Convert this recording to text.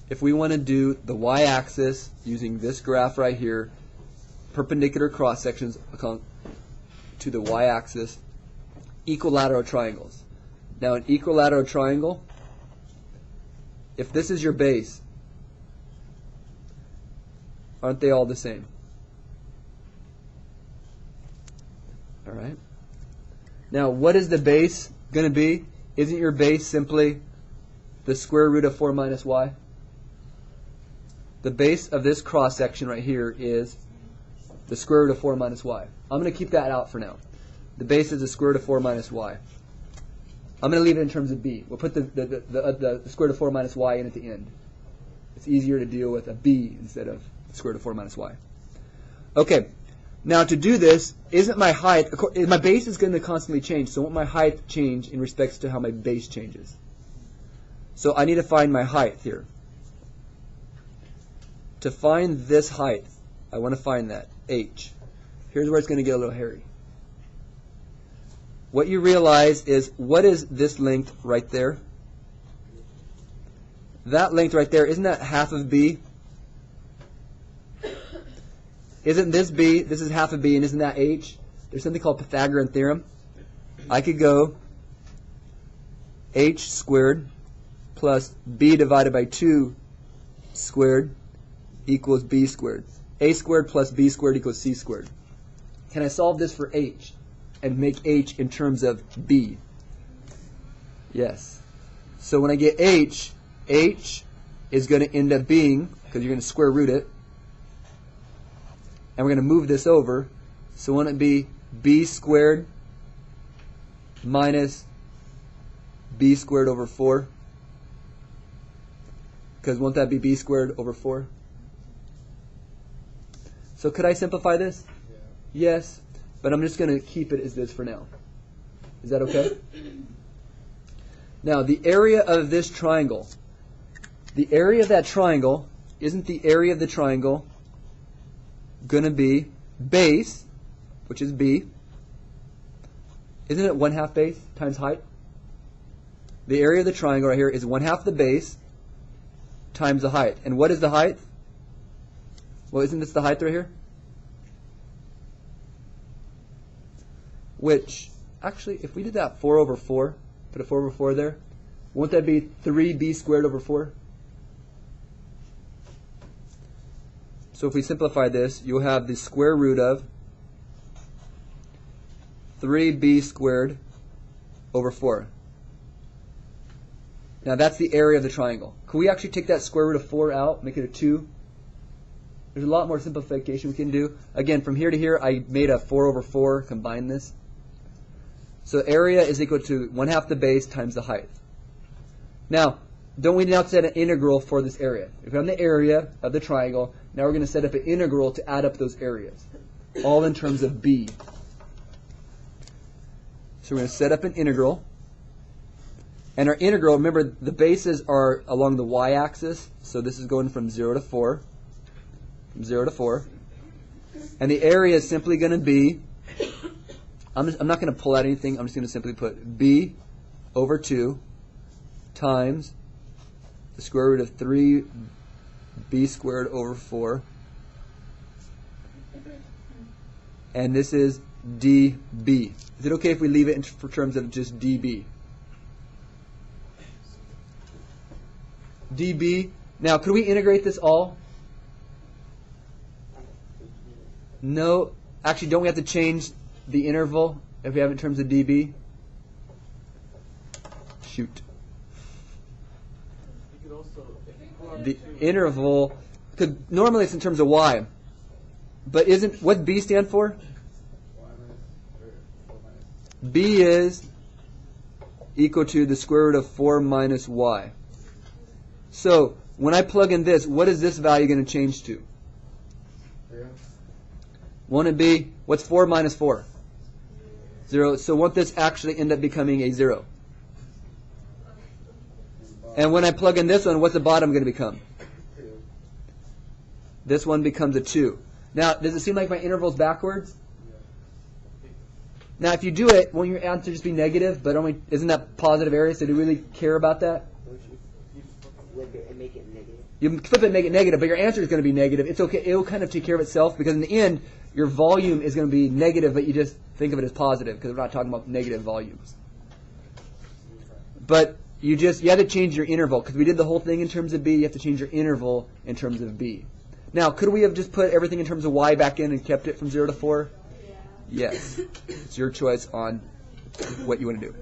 if we want to do the y-axis using this graph right here, perpendicular cross sections to the y-axis, equilateral triangles. Now an equilateral triangle, if this is your base, aren't they all the same? All right. Now what is the base going to be? Isn't your base simply the square root of 4 minus y? The base of this cross section right here is the square root of 4 minus y. I'm going to keep that out for now. The base is the square root of 4 minus y. I'm going to leave it in terms of b. We'll put the square root of 4 minus y in at the end. It's easier to deal with a b instead of the square root of 4 minus y. Okay, now to do this, isn't my height, my base is going to constantly change, so won't my height change in respect to how my base changes? So I need to find my height here. To find this height, I want to find that, h. Here's where it's going to get a little hairy. What you realize is, what is this length right there? That length right there, isn't that half of b? Isn't this b, this is half of b, and isn't that h? There's something called Pythagorean theorem. I could go h squared plus b divided by 2 squared equals b squared. A squared plus b squared equals c squared. Can I solve this for h and make h in terms of b? Yes. So when I get h is going to end up being, because you're going to square root it, and we're going to move this over, so won't it be b squared minus b squared over 4? Because won't that be b squared over 4? So could I simplify this? Yeah. Yes, but I'm just going to keep it as this for now. Is that okay? Now, the area of this triangle, the area of that triangle, isn't the area of the triangle going to be base, which is b? Isn't it 1/2 base times height? The area of the triangle right here is 1/2 the base times the height. And what is the height? Well, isn't this the height right here? Which, actually, if we did that 4 over 4, put a 4 over 4 there, won't that be 3b squared over 4? So if we simplify this, you'll have the square root of 3b squared over 4. Now that's the area of the triangle. Could we actually take that square root of 4 out, make it a 2? There's a lot more simplification we can do. Again, from here to here, I made a 4 over 4, combine this. So area is equal to 1/2 the base times the height. Now, don't we now set an integral for this area? If we have the area of the triangle, now we're going to set up an integral to add up those areas, all in terms of b. So we're going to set up an integral. And our integral, remember, the bases are along the y-axis, so this is going from 0 to 4. From 0 to 4. And the area is simply going to be, I'm not going to pull out anything, I'm just going to simply put b over 2 times the square root of 3b squared over 4. And this is db. Is it okay if we leave it in terms of just db? db. Now, could we integrate this all? No. Actually, don't we have to change the interval if we have it in terms of dB? Shoot. The interval, because normally it's in terms of y. But isn't, what b stand for? B is equal to the square root of 4 minus y. So when I plug in this, what is this value going to change to? Won't it be, what's 4 minus 4? 0. So won't this actually end up becoming a 0? And when I plug in this one, what's the bottom going to become? This one becomes a 2. Now, does it seem like my interval's backwards? Now, if you do it, won't your answer just be negative? But only, isn't that positive area? So do you really care about that? flip it and make it negative. You can flip it and make it negative, but your answer is going to be negative. It's okay. It'll kind of take care of itself because in the end, your volume is going to be negative, but you just think of it as positive because we're not talking about negative volumes. But you have to change your interval because we did the whole thing in terms of B. You have to change your interval in terms of B. Now, could we have just put everything in terms of Y back in and kept it from 0 to 4? Yes. It's your choice on what you want to do.